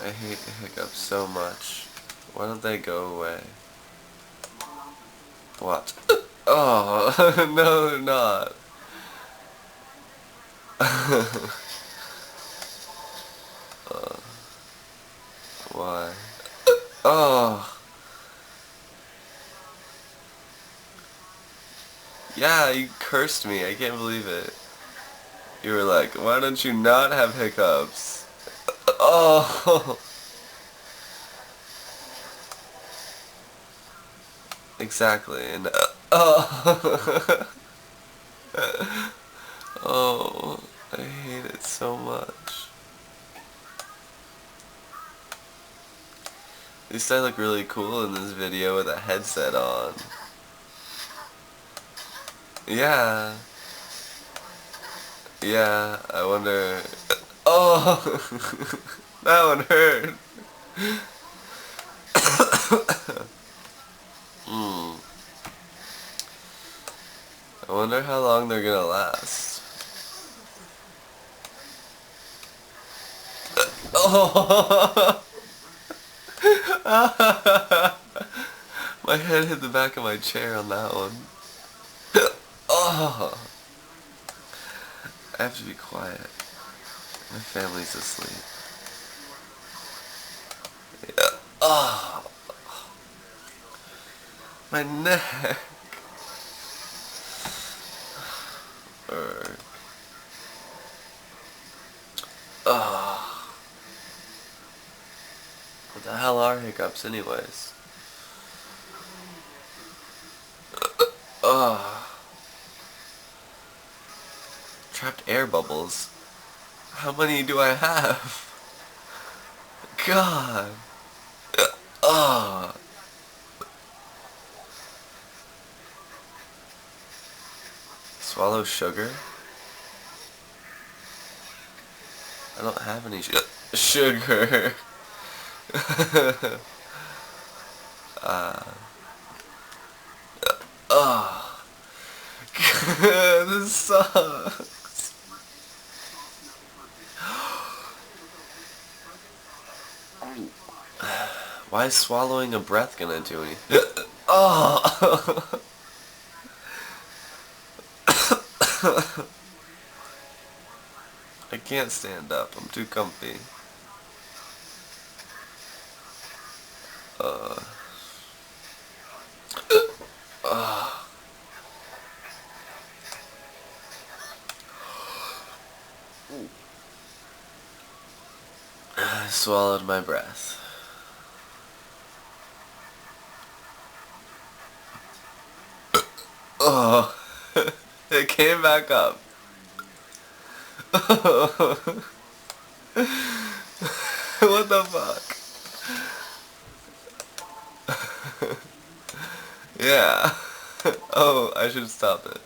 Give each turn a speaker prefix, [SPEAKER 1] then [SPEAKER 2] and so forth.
[SPEAKER 1] I hate hiccups so much. Why don't they go away? What? Oh, no they're not. Why? Oh. Yeah, you cursed me. I can't believe it. You were like, why don't you not have hiccups? Oh. Exactly. And oh. Oh, I hate it so much. At least I look really cool in this video with a headset on. Yeah. Yeah, I wonder... Oh! That one hurt. Hmm. I wonder how long they're gonna last. Oh! My head hit the back of my chair on that one. Oh! I have to be quiet. My family's asleep. Yeah. Oh! My neck! Oh. What the hell are hiccups anyways? Oh. Trapped air bubbles. How many do I have? God. Oh. Swallow sugar? I don't have any sugar. Oh. This sucks. Why is swallowing a breath gonna do anything? Oh. I can't stand up. I'm too comfy. Uh. I swallowed my breath. Oh. It came back up. What the fuck? Yeah. Oh, I should stop it.